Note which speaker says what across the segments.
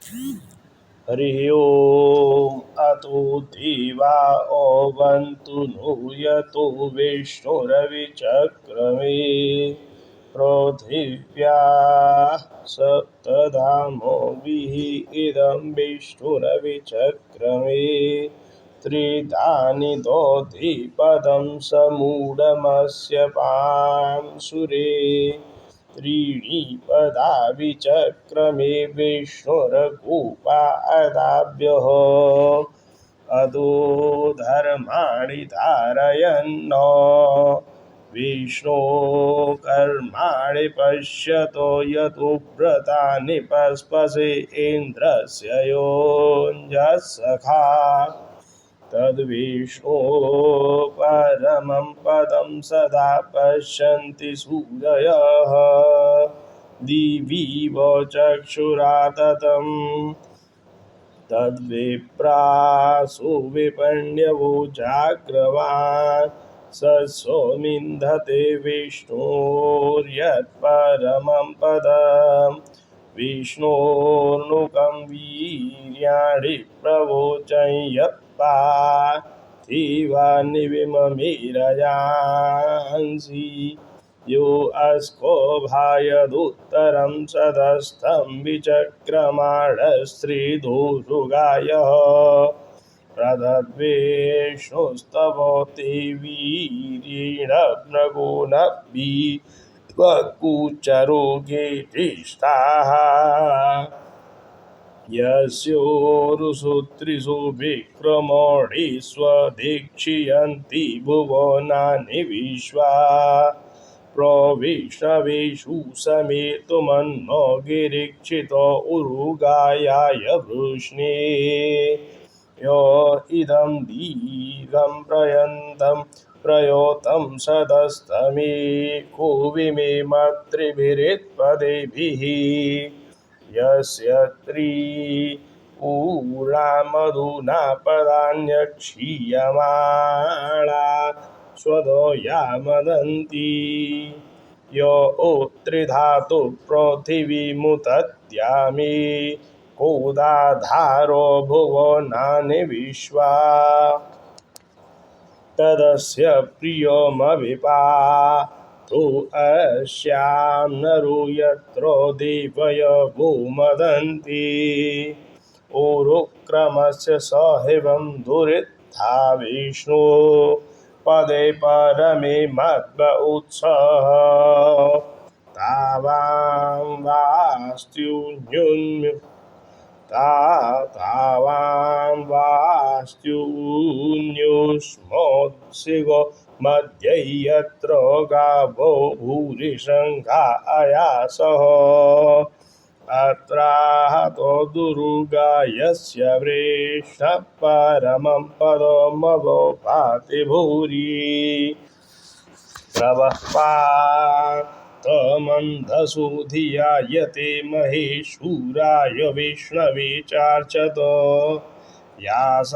Speaker 1: हरि ओम अतो देवा ओवन्तु नूयतो विष्णुरविचक्रमे पृथिव्याः सप्तधामोभिः इदं विष्णुरविचक्रमे त्रिधानि दोधिपदं समूढमस्य पांशुरे त्रीणि पदा विचक्रमे विष्णुर्गोपादाभ्यः अदो धर्माणि धारयन् विष्णो कर्माणि पश्यतो यतो व्रतानि पस्पसे इन्द्रस्य योऽञ्जः सखा तद्विष्णो परमं पदं सदा पश्यन्ति सूरयः दिवीव चक्षुराततं तद्विप्रासो विपण्यवो जाग्रवान् सत्सोमिन्धते विष्णोर्यत्परमं पदम् विष्णोर्नुकं वीर्याणि प्रवोचं पार्थिवानिविममेरजांसि यो अस्कोभायदुत्तरं सदस्थं विचक्रमाणस्त्रिधुरुगायः प्रदद्विष्णुस्तवोति वीर्येण नकुचरोगे तिष्ठाः यस्योरुसु विक्रमोणि स्वदीक्षियन्ति भुवनानि विश्वा प्रविष्णवेषु समेतुमन्नो गिरीक्षितो उरुगायाय वृष्णे यो इदं दीर्घं प्रयोतं सदस्तमेको विमे मत्रिभिरित्पदेभिः यस्य त्रिपुरामधुना पदान्यक्षीयमाणा स्वदो यामदन्ति यो त्रिधातु पृथिवीमुतद्यामि कोदाधारो भुवनानि विश्वा तदस्य प्रियमविपातो अस्यां नरो यत्रो देवयवो मदन्ति ऊरुक्रमस्य सहेवं दुरित्था विष्णु पदे परमे मद्व उत्सः तावां वास्त्युन्युष्मोत्सिगो मध्ये यत्र गावो भूरिशृङ्गा अयासः अत्राहतो दुर्गायस्य वृषः परमं पदमवोपाति भूरि प्रवः धियायते महेशूराय विष्णवे चार्चत यासानुपर्वता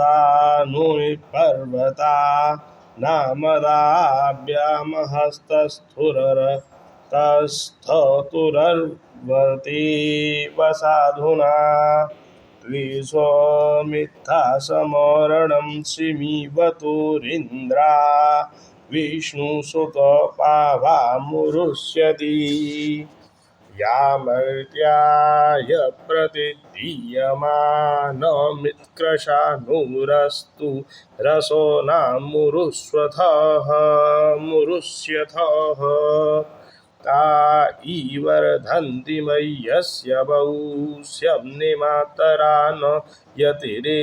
Speaker 1: नामदाभ्यामहस्तस्थुरतस्थतुरर्वते वसाधुना त्विषोमित्था समरणं श्रीमिवतुरिन्द्रा विष्णुसुत पावामुरुष्यति यामर्त्याय प्रतिदीयमानमित्कृशानुरस्तु रसो नामुरुष्वथः मुरुष्यथः ता ईवर्धन्ति मय्यस्य बहुश्यं निमातरा न यतिरे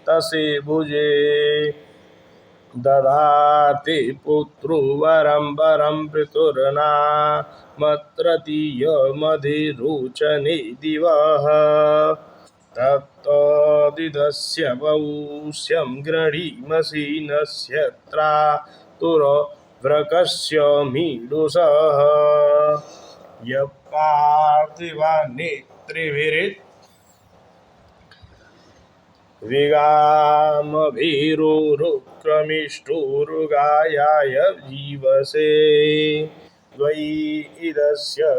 Speaker 1: तसे भुजे ददाति पुत्रो वरं वरं पितुर्नामत्रतीयमधिरोचने दिवः तत्तदिदस्य वौष्यं गृणीमसि नस्यत्रातुरव्रकस्य मीडुषः यः पार्थिवानेत्रिभिरित् विगामभिरुरुक्रमिष्टुरुगायाय जीवसे द्वै इदस्य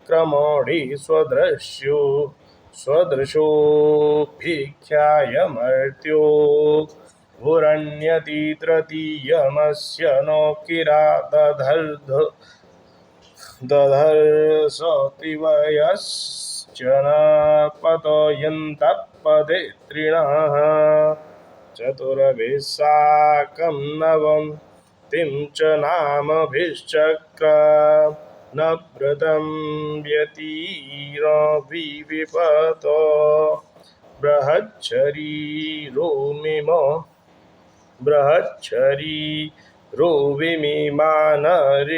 Speaker 1: क्रमोढि स्वदृश्यो स्वदृशोऽभिख्याय मर्त्यो भुरण्यति तृतीयमस्य नो किरा दधर्षतिवयश्चन पतयन्तः पदे तृणः चतुर्भिस्साकं नवतिं च नामभिश्चक्र न व्रतं व्यतीरविविपत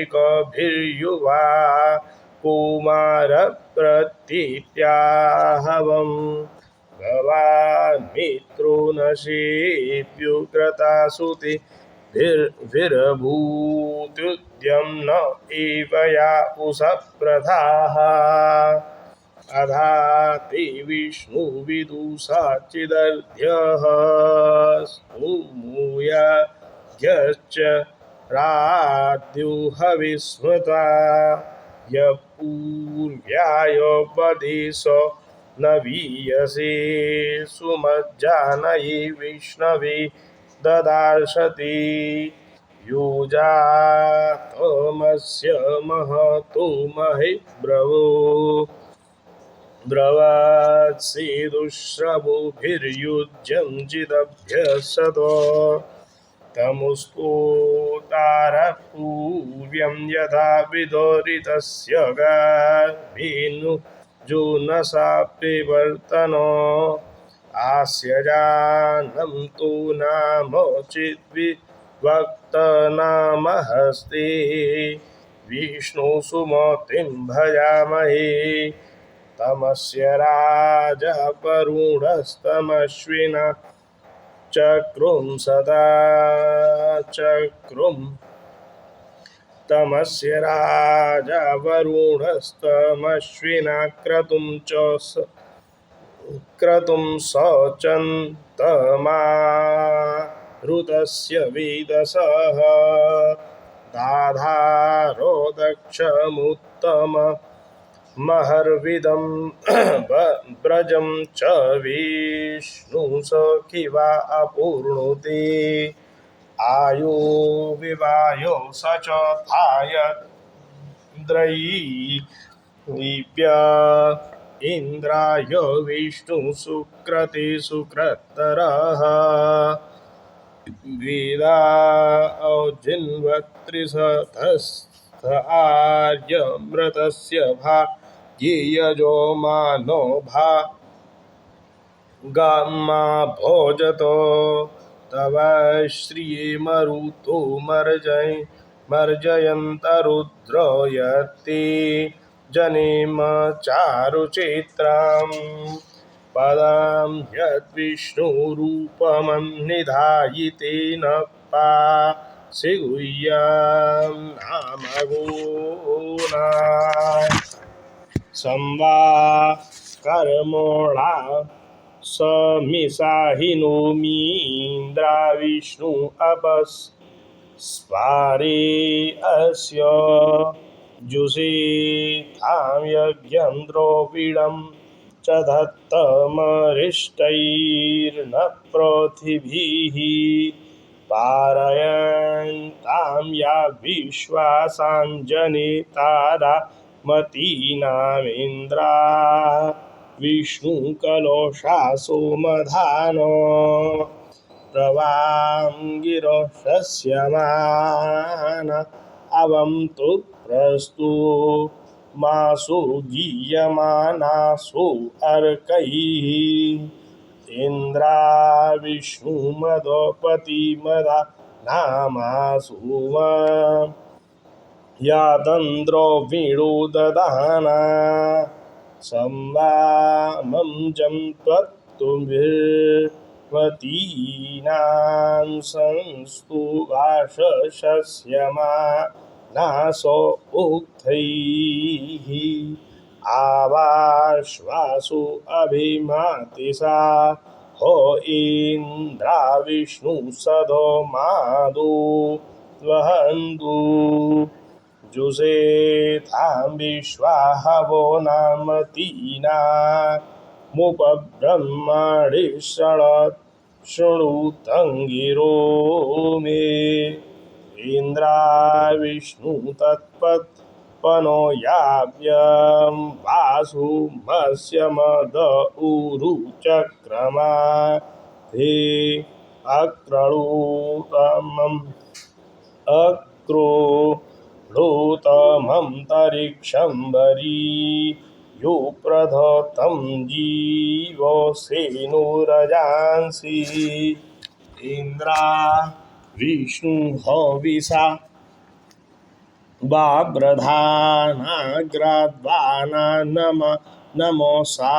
Speaker 1: बृहच्छरीरोमिमानरिकभिर्युवा कुमारप्रतीत्याहवं भवान्मित्रो न शेप्युग्रतासुतिभिरभूत्युद्यं न एव या उषःप्रथाः अधाति विष्णुविदुषाचिदर्ध्यः स्तुमूयाद्यश्च राद्युहविस्मृता यः पूर्व्याय वदेश न वीयसे सुमज्जानये विष्णवे ददार्शति योजातमस्य महतो महेब्रवो ब्रवात्सेदुश्रवोभिर्युज्यं चिदभ्यसत तमुस्तोतारः पूर्व्यं यथा विदोरितस्य गर्भेनुजोनसा प्रवर्तन आस्यजानं तु नाम चिद्विभक्तनामहस्ते विष्णुसुमतिं भजामहे तमस्य राजा वरुणस्तमश्विना चक्रुं सदा चक्रुं तमस्य राजा वरुणस्तमश्विना क्रतुं सचन्तमारुतस्य वेदसः दाधारो दक्षमुत्तम महर्विदं व्रजं च विष्णुसखिवा अपूर्णुते आयो विवायो स च थायद्रयीव्य इन्द्राय विष्णुसुक्रते सुक्रतरः वेदा औजिन्वत्रिशतस्थ आर्यमृतस्य भाग्येयजो मानो गामा भोजतो तव श्रिये मरुतो मर्जयन्तरुद्र यत्ते जनेम चारुचित्रां पदं यद्विष्णुरूपमन्निधायितेन पासि गुह्यं नामगुणा संवाकर्मणा समिषाहिनोमीन्द्रा विष्णु अपस्पारे अस्य जुषेथां यज्ञं द्रविणं च दत्तमरिष्टैर्न पृथिभिः पारयन्तां या विश्वासाञ्जनितारा मतीनामिन्द्रा विष्णुकलोषा सोमधान प्रवाङ्गिरशस्यमान अवं तु प्रस्तु मासु गीयमानासु अर्कैः इन्द्रा विष्णुमदपतिमदा नामासु यादन्द्रो वीणो ददाना संवामं जं त्वत्तुभिर्वतीनां संस्तु वाशस्यमानासो उक्थैः आवाश्वासु अभिमातिसा हो इन्द्रा विष्णु सदो मादो वहन्तु जुषेथां विश्वाहवो नामतीना मुपब्रह्मणिषत् शृणुतङ्गिरो मे इन्द्राविष्णु तत्पनो याव्यं वासुमस्य उरु चक्रमा ते अक्रोढोतमन्तरिक्षम्बरी यो प्रधतं जीवो सेनुरजांसि इन्द्रा विष्णु हविषा वाव्रधानाग्राद्वाना नमोसा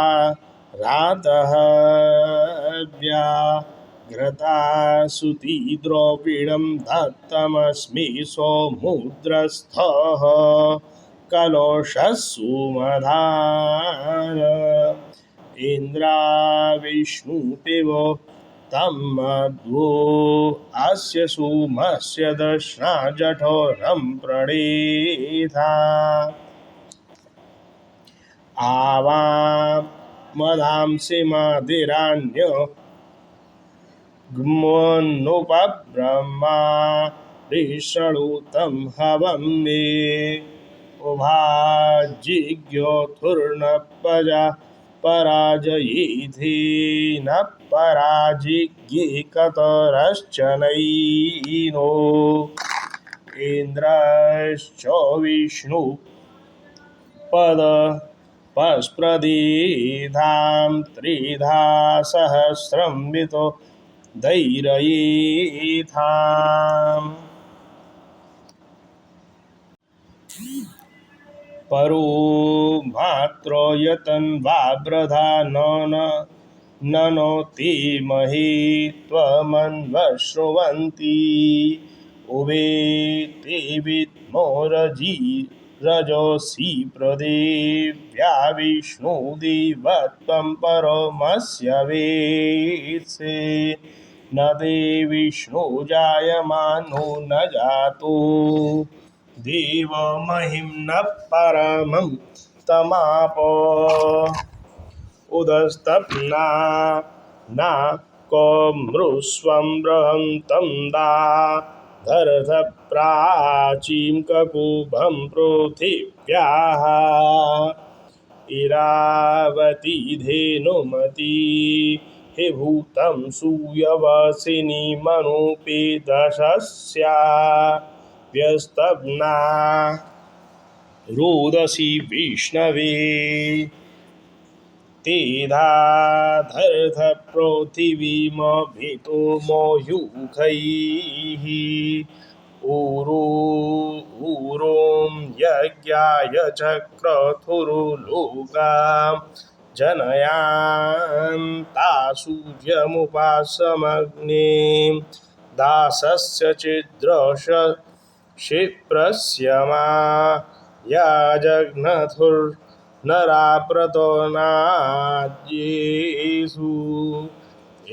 Speaker 1: रातः व्याघ्रता सुति द्रविणं दत्तमस्मि सौमुद्रस्थः कलोषसुमधार इन्द्राविष्णुपिव तन्मध्वो अस्य सोमस्य दर्शना जठोरं प्रणीता आवां मदांसि मदिराण्य ग्मोन्नुपब्रह्मा ऋषणुतं हवं मे उभाजिज्ञोथुर्नपजा पराजयीधि न पराजिज्ञे कतरश्च नैनो इन्द्रश्च विष्णु पस्प्रदीधां त्रिधा सहस्रं वितो दैरयीथाम् परो मात्र यतन्वाव्रधा ननोति महि त्वमन्वशृण्वन्ति उवेति विद्मो रजोषि प्रदेव्या विष्णुदिवत्वं परमस्य वेत्से न ते विष्णु जायमानो न जातो देवमहिम्नः परमं तमाप उदस्तप्ना न कमृष्वं बृहन्तं दाधर्धप्राचीं ककुभं पृथिव्याः इरावती धेनुमती हे भूतं सूयवसिनी मनुपेदशस्या व्यस्तब्ना रोदसी विष्णवे तेधाधर्धपृथिवीमभितो मोयुखैः ऊरों यज्ञाय चक्रथुरुलोकां जनयान्ता सूर्यमुपासमग्निं दासस्य छिद्रश क्षिप्रस्य याजघ्नथुर्नराप्रतो नाद्येषु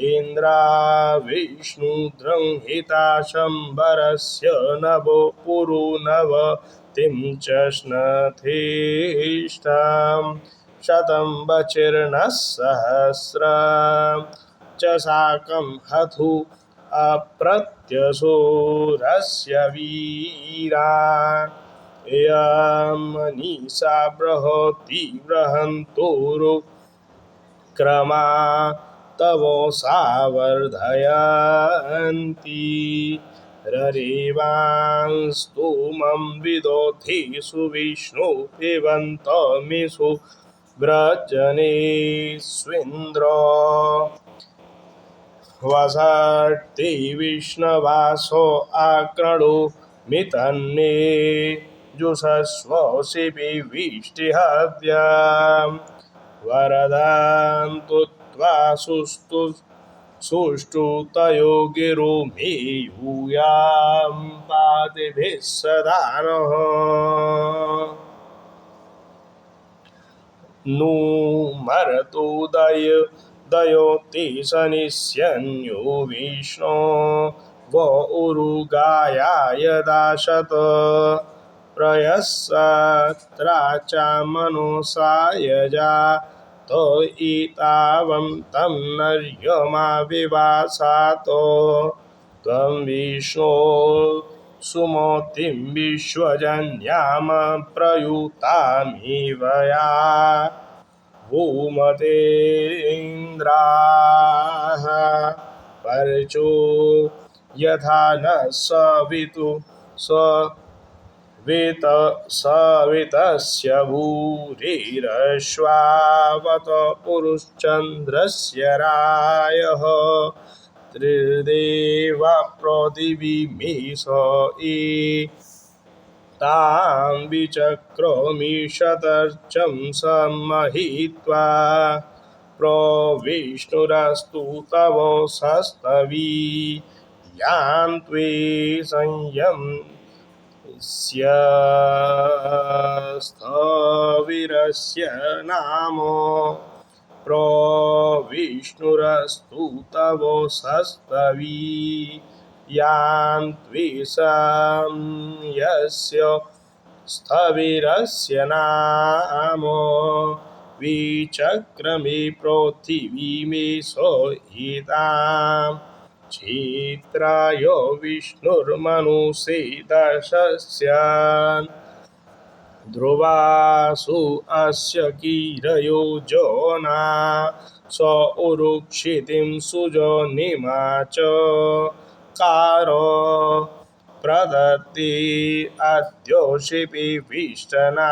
Speaker 1: इन्द्राविष्णुद्रंहिता शम्बरस्य नभो पुरो नवतिं च स्नथेष्टां शतं वचिर्नः सहस्रं च साकं हथु अप्रत्यसोरस्य वीरा यं मनीषा बृहति बृहन्तोरुक्रमा तवोसा वर्धयन्ति ररेवांस्तोमं विदोथि सुविष्णु पिबन्तमिषु व्रजनेष्विन्द्र वसर्ति विष्णवासो आकृणो मितन्ने जुषस्व शिपिविष्टिहव्यां वरदान्तु त्वा सुष्ठुतयो गिरो मे यूयां पातिभिः सदा नः नु मरुतोदयोति शनिस्यन्यो विष्णो व उरुगायाय दाशत प्रयस्सत्रा च मनोसा यजा त एतावं तं नर्यमा विवासातो त्वं विष्णो सुमतिं विश्वजन्यां प्रयुतामिव या भूमतेन्द्राः परचो यथा न सवितस्य भूरिरश्वावत पुरुश्चन्द्रस्य रायः त्रिदेवा पृथिवीमिष तां विचक्रमिषतर्चं सम्महित्वा प्रविष्णुरस्तु तव सस्तवी यां त्वे स्थविरस्य नाम प्रविष्णुरस्तु तव सस्तवी यां त्वेषां स्थविरस्य नाम विचक्रमे पृथिवीमेषहितां क्षेत्राय विष्णुर्मनुषे दशस्य ध्रुवासु अस्य गिरयो जना स उरुक्षितिं सुजनिमा च कार प्रदत्ते अद्योषिपे विष्टना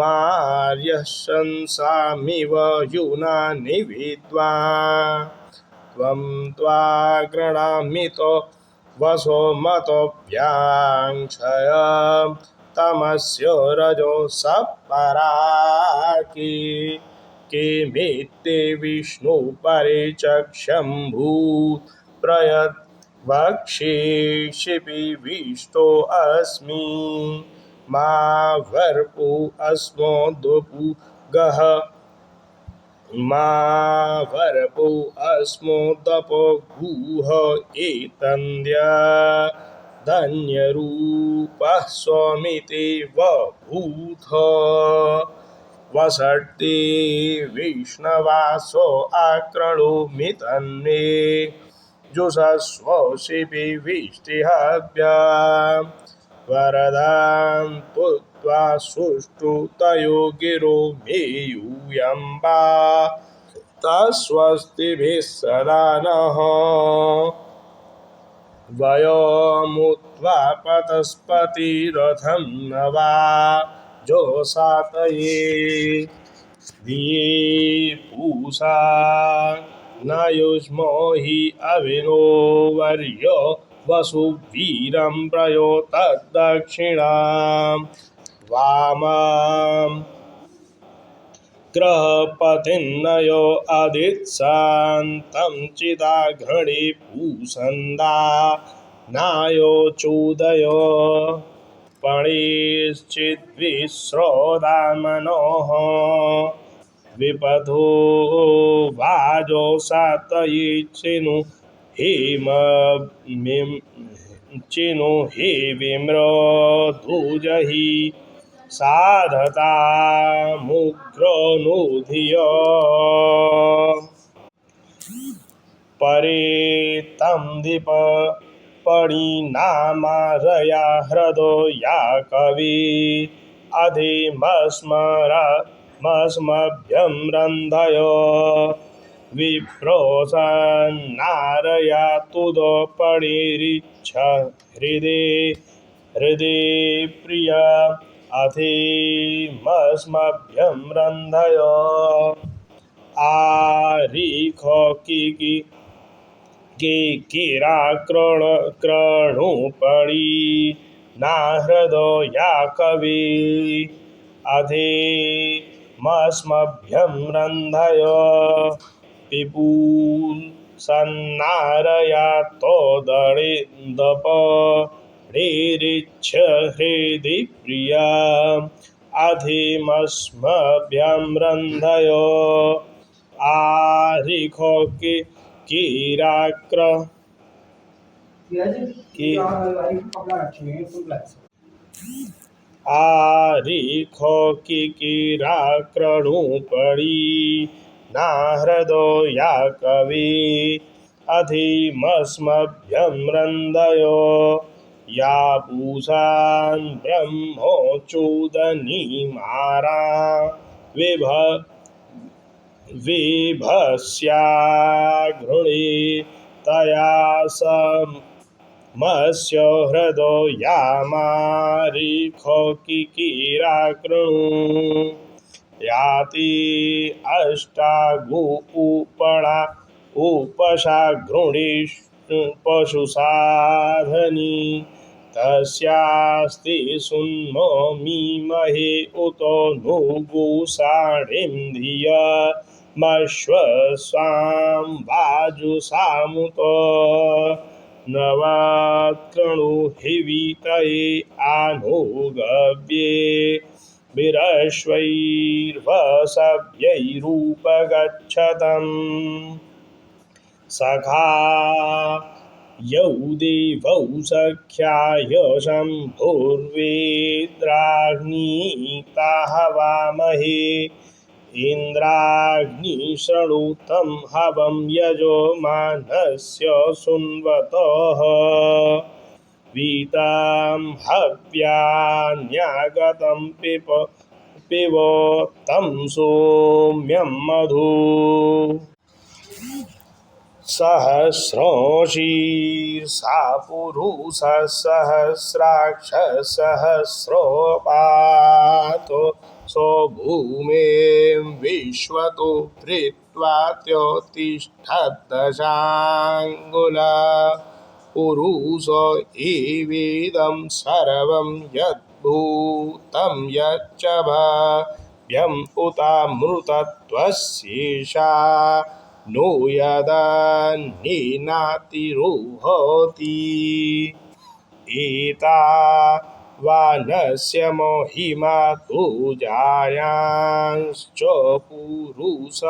Speaker 1: मार्यशंसामिव यूनानि विद्वान् त्वं त्वा गृह्णामि तो वसो मतोऽभ्याङ्क्षय तमस्य रजो सपराकी किमित्ते विष्णु परिचक्षम्भूत् प्रयत् वक्षेशिपि विष्टो अस्मि मा वर्पु अस्मोदुपु गः मा वर्पो अस्मोदपो गुह एतन्द्य धन्यरूपः स्वमिति बभूथ वसर्ते विष्णवासो आक्रणोमि तन्मे जुषस्व शिपि विष्टिहव्याम् वरदां पुत्वा सुष्ठुतयो गिरो मे यूयम्बा तस्वस्तिभिः सदा नः वयमुत्वा पतस्पतिरथं न वा जोषातये धिये पूषा न युष्मो हि अविनो वर्यो वसुवीरं प्रयोतद्दक्षिणां वामां ग्रहपतिर्नयो अदित्सान्तं चिदाघ्रणे पूषन्दा नायो चोदयो पणिश्चिद्विश्रोदामनोः विपथो वाजो सातये चिनु हि विम्रधुजहि साधतामुग्रनुधिय परेतं दीप परिणामारया हृदो या कवि अधिमस्मभ्यं रन्धय विप्रोसन्नारया तुदपणिरिच्छ हृदे प्रिय अधिमस्मभ्यं रन्धय आरिख किराकृणुपणि नाहृदो या कवि अधिमस्मभ्यं रन्धय पिपुसन्नारया तोदपणिरिच्छ हृदि प्रिया अधिमस्मभ्यं रन्धय आरिख આરીખો કિકિરાકૃણું પડી ના હૃદો યા કવિ અધિમસ્મભ્યમ રંદયો યા પૂષાન બ્રહ્મોચૂદની મારા વિભસ્યા ઘૃણી તયા મસ્ય હૃદો યામારીખો કિકિરાકૃણું યાતિ અષ્ટાગુ ઉપશા પશુ સાધની તસ્યાસ્તિ સુન્મો મીમહે ઉતો નુગુસાણીમ ધિય મશ્વસ્વામ વાજુસામુતો નવાત્કણુ હિવિતયે આનુગવ્યે વિરશ્વૈર્વસવ્યૈરૂપગચ્છતम् સખા યૌદેવૌ સખ્યાય શંભુર્વેદ્રાગ્નિતા હવામહે ઇન્દ્રાગ્નિ શૃણુતમ હવમ યજમાનસ્ય સુન્વતઃ વીતમ હવ્યાન્યાગતમ પિબોતમ સૌમ્યમ મધુ સહસ્રોશીર્ષા પુરુષસહસ્રાક્ષ સહસ્રોપાતો સો ભૂમેં વિશ્વતો ધૃત્વાત્યોતિષ્ઠદશાંગુલા પુરુષો એવેદં સર્વં યદ્ભૂतं યચ્ચ ભાવ્યં ઉતામૃતત્વસ્યેષા નો યદન્યેનાતિરોહતિ એતા વાનસ્ય મોહિમા તુ જાયાંશ્ચ પુરુષઃ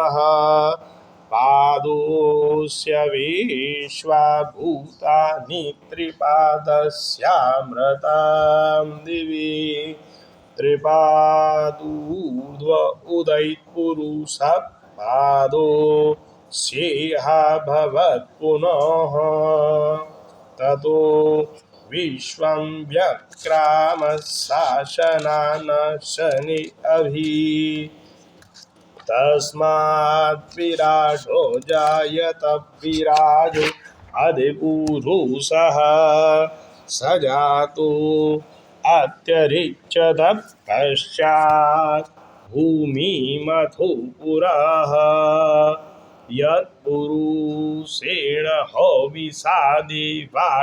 Speaker 1: પાદોસ્ય વિશ્વા ભૂતાનિ ત્રિપાદસ્યામૃતાં દિવિ ત્રિપાદૂર્ધ્વ ઉદયપુરુષઃ પાદો સ્યેહા ભવત પુનઃ તતો વિશ્વં વ્યક્રામ શાસનાન શનિ અભિ તસ્માદ્ વિરાટો જાયત વિરાજો અધિપુરુષઃ સજાતો અત્યરિચ્યત પશ્ચાત ભૂમિમથો પુરઃ યત્પુરુષેણ હવિષા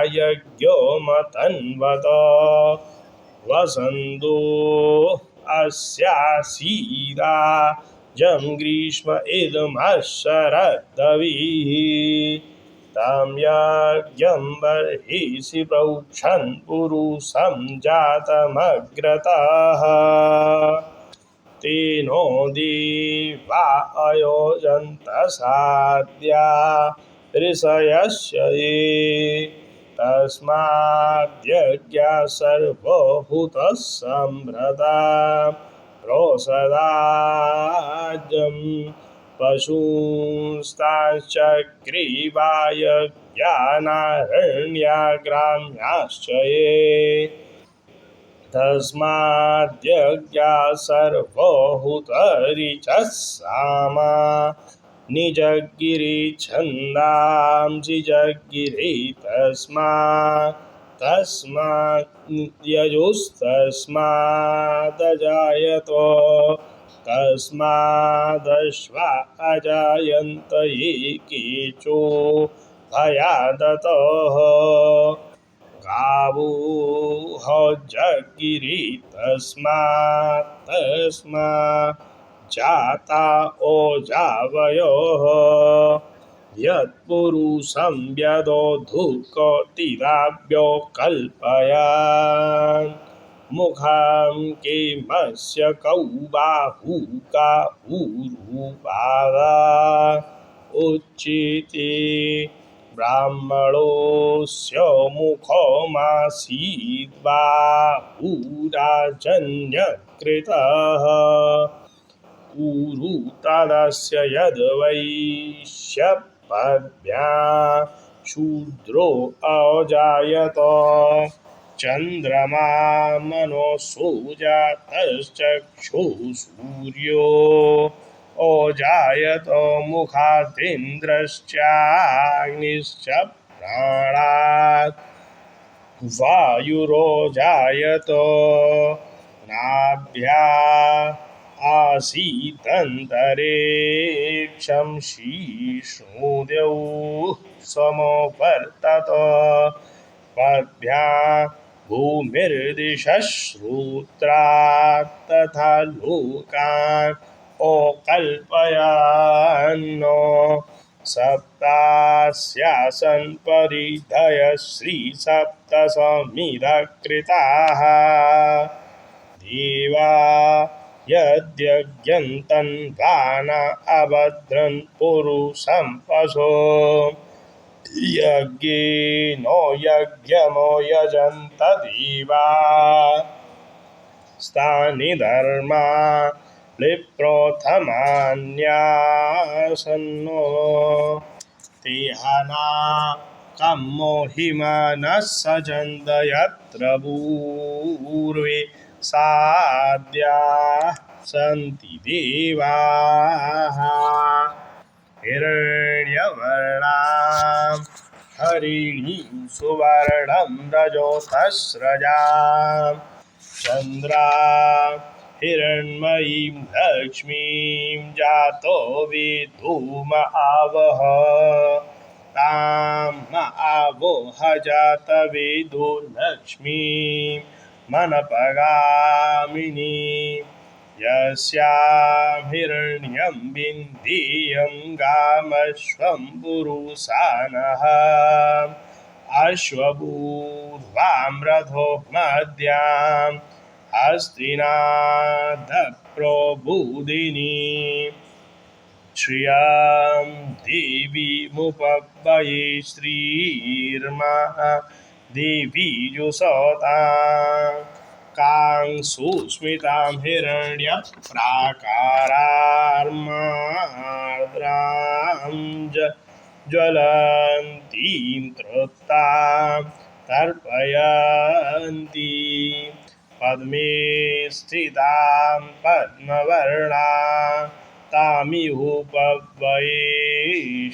Speaker 1: યજ્ઞો મતન્વત વસંતો અસ્યાસીદા જમ ગ્રીષ્મ ઇદમશરદવિઃ तं यज्ञं बर्हिषि प्रोक्षन् पुरुषं जातमग्रतः तेनो देवा अयोजन्त साध्या ऋषयस्य ये तस्माद्यज्ञा सर्वभूतः सम्भृता प्रोषदाजम् पशूंस्ताश्चक्रीवाय ज्ञानारण्याग्राम्याश्च ये तस्माद्यज्ञा सर्वभूतरिचः सामा निजगिरि छन्दांसि जगिरि तस्माद्यजुस्तस्मादजायतो तस्मादश्वा अजायन्त ये केचो भयादतः गावो जगिरि तस्मात् जाता ओजावयोः यत्पुरुषं व्यदोधुकोटिराभ्यो कल्पयान् मुखं केमस्य कौ बाहू का ऊरुपादा उच्यते ब्राह्मणोऽस्य मुखमासीद्वा पुराजन्यकृतः कुरु तदस्य यद्वैश्यपद्भ्या शूद्रो अजायत चन्द्रमा मनसो जातश्चक्षुः सूर्यो अजायत मुखादिन्द्रश्चाग्निश्च प्राणात् वायुरोजायत नाभ्या आसीदन्तरिक्षं शीर्ष्णोदयौ समवर्तत पद्भ्या भूमिर्दिशश्रोत्रात् तथा लोकान् अकल्पयन् सप्तास्यासन् परिधयः श्रीसप्तशमिधकृताः देवा यद्यज्ञन्तन्वान अभद्रन् पुरुषं पशो यज्ञेन यज्ञमो यजन्त देवा स्तानि धर्मा लिप्रोथमान्यासन्नो तेहाना कम्मो हिमानः सजन्त यत्र पूर्वे साद्याः सन्ति देवाः हिरण्यवर्णां हरिणीं सुवर्णं रजोतस्रजां चन्द्रां हिरण्मयीं लक्ष्मीं जातो विधूम आवह तां आवोह जातवेदो लक्ष्मीं मनपगामिनी यस्यां हिरण्यं विन्देयं गामश्वं पुरुषानः अश्वपूर्वां रथो मद्यां हस्तिनादप्रबोधिनी श्रियां देवीमुपब्बये श्रीर्मा देवी जुषतां कां सुस्मितां हिरण्यप्राकारार्मार्द्रां ज्वलन्तीं तृप्तां तर्पयन्ती पद्मे स्थितां पद्मवर्णां तामिहोपब्बये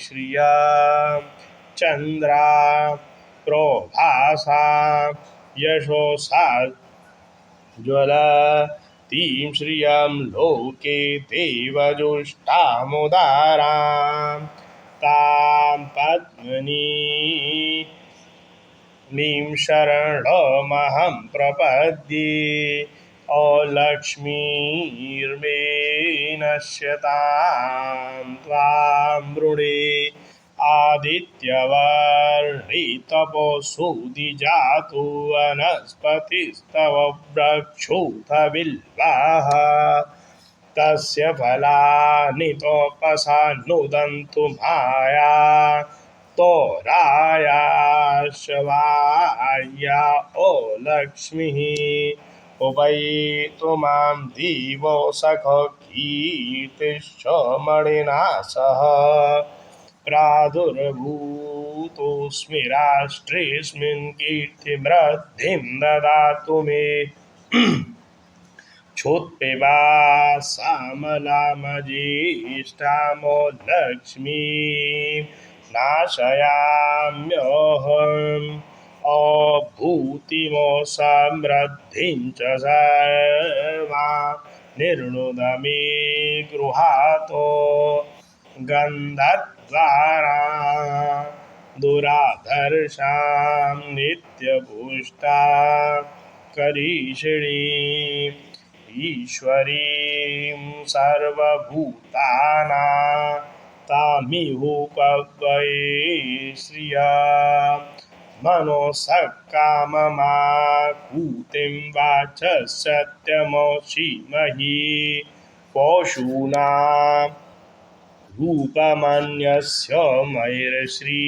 Speaker 1: श्रियां चन्द्रां प्रोभासां यशोसा ज्वलतीं श्रियं लोके देवजुष्टामुदारां तां पद्मिनीं शरणमहं प्रपद्ये अलक्ष्मीर्मे नश्यतां त्वां वृणे आदित्यवर्णितपशुधिजातो वनस्पतिस्तव वृक्षोऽथ बिल्वाः तस्य फलानि तपसानुदन्तु माया तोरायाश्वाया ओ लक्ष्मीः उपैतु मां दिवो सखो कीर्तिश्च मणिना सह प्रादुर्भूतोऽस्मि राष्ट्रेऽस्मिन् कीर्तिमृद्धिं ददातु मे क्षुत्पिपासामलामज्येष्ठामो लक्ष्मीं नाशयाम्यहम् अभूतिमो समृद्धिं च सर्वा निर्णुद मे गृहातो गन्धद्वारा दुराधर्षां नित्यपुष्टा करीषिणीम् ईश्वरीं सर्वभूतानां तामिहोपब्बये श्रिया मनोसकाममाकूतिं वाचः सत्यमोषीमहि पशूनां रूपमन्यस्य मयैर्श्री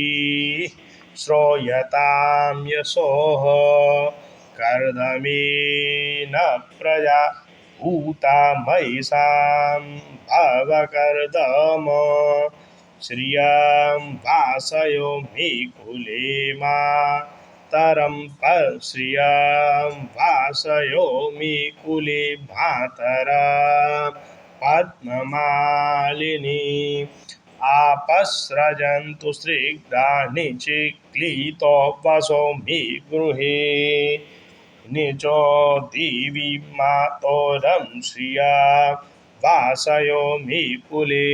Speaker 1: श्रूयतां यशोः कर्दमेन प्रजा भूता मयिषां भवकर्दम श्रियं वासयो मे कुले मातरं श्रियं वासयो मे कुले मातरं पद्ममालिनी आपस्रजन्तु स्निग्धानि चिक्लितो वसो मे गृहे निजो दिवि मातोरं श्रिया वासयो मे कुले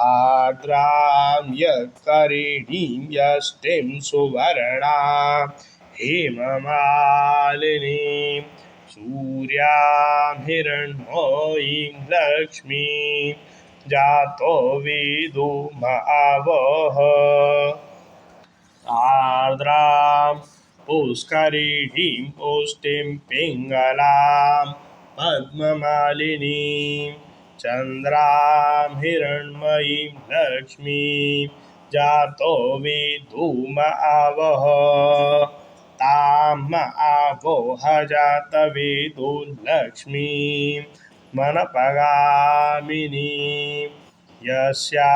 Speaker 1: आर्द्रां यत्करिणीं यष्टिं सुवर्णां हेममालिनीं सूर्यां हिरण्मयीं लक्ष्मीं जातो विदुमावह आर्द्रां पुष्करिणीं पुष्टिं पिङ्गलां पद्ममालिनीं चन्द्रां हिरण्मयीं लक्ष्मीं जातो विदुमावह ताम् आवोह जातवेदोलक्ष्मीं मनपगामिनीं यस्या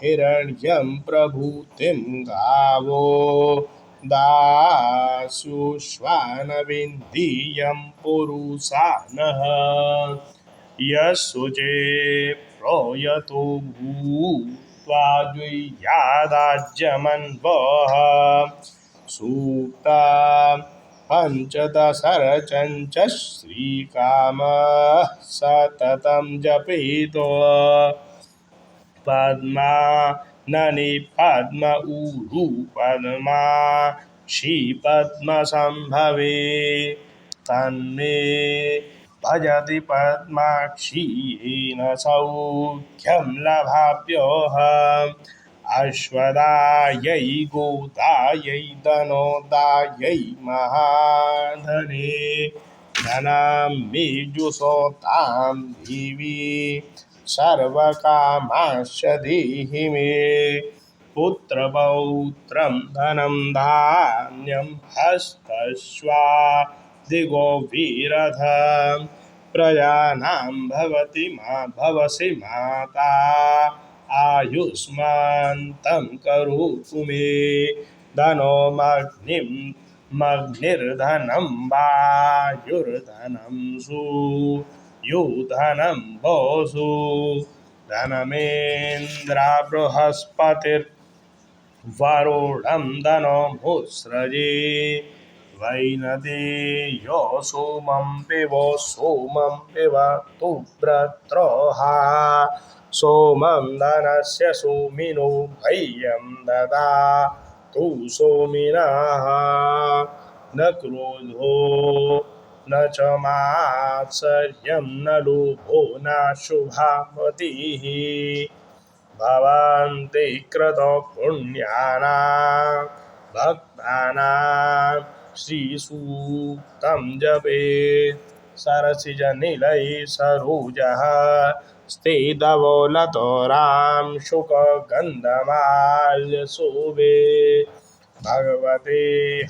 Speaker 1: हिरण्यं प्रभूतिं गावो दास्युष्वानविन्दीयं पुरुषा नः यशुचे प्रोयतो भूत्वा द्वियादाज्यमन्वः सूक्ता पञ्चदशरचञ्च श्रीकामः सततं जपेतो पद्मा ननि पद्म ऊरु पद्माक्षी पद्मसंभवे तन्मे भजति पद्माक्षी येन सौख्यं लभाप्योऽहम् अश्वदायै गोदायै धनोदायै महाधने धनं मे जुषोतां देवी सर्वकामांश्च देहि मे पुत्रपौत्रं धनं धान्यं हस्तश्वादिगो विरधं प्रजानां भवसि माता आयुष्मन्तं करोतु मे मग्निर्धनं वायुर्धनं सुयोधनं वसु धनमेन्द्र बृहस्पतिर्वरुणं धनमुत्सृजे वैनदेयो सोमं पिब तुभ्रत्रोहा सोमं धनस्य सोमिनो भय्यं ददातु सोमिनः न क्रोधो न च मात्सर्यं न लोभो न शुभामतिः भवन्ति कृतो पुण्यानां भक्तानां श्रीसूक्तं जपेत् सरसिजनिलये सरोजः स्थितवोलतो रां शुकगन्धमाल्यशोभे भगवते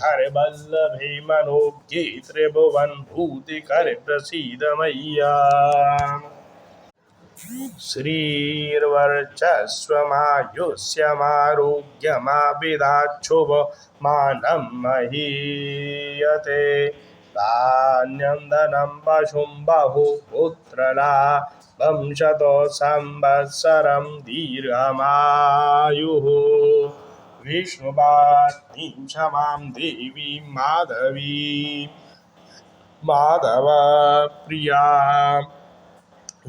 Speaker 1: हरवल्लभे मनोज्ञे त्रिभुवनभूतिकरे प्रसीद मय्या श्रीर्वर्चस्वमायुष्यमारोग्यमाविदाच्छुभमानं महीयते धान्यं धनं पशुं बहुपुत्रलाभं शतो संवत्सरं दीर्घमायुः विष्णुपत्नीं क्षमां देवीं माधवप्रियां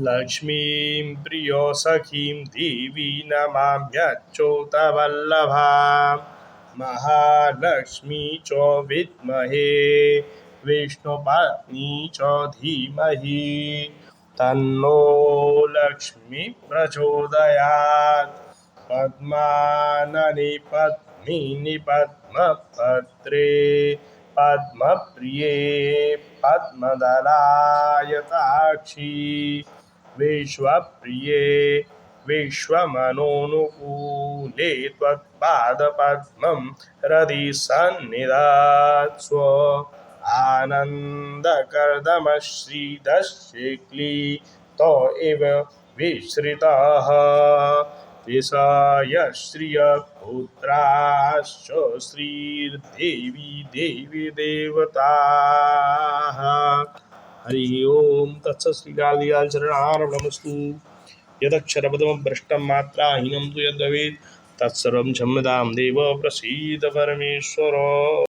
Speaker 1: लक्ष्मीं प्रियो सखीं देवी नमाम्यच्युतवल्लभां महालक्ष्मी च विद्महे विष्णुपत्नी च धीमहि तन्नो लक्ष्मी प्रचोदयात् पद्माननि पद्मिनि पद्मपत्रे पद्मप्रिये पद्मदलायताक्षी विश्वप्रिये विश्वमनोनुकूले त्वत्पादपद्मं हृदि सन्निधात्स्व आनन्दकर्दमश्रीदश्चिक्लितो इव विश्रितः विषय श्रियपुत्राश्च श्रीर्देवी देवी देवताः। हरि ओम तत्सत् श्रीकालिकाचरणार्पणमस्तु। यदक्षरपदमभ्रष्टं मात्राहीनं तु यद्भवेत् तत्सर्वं क्षम्यतां देव प्रसीद परमेश्वर।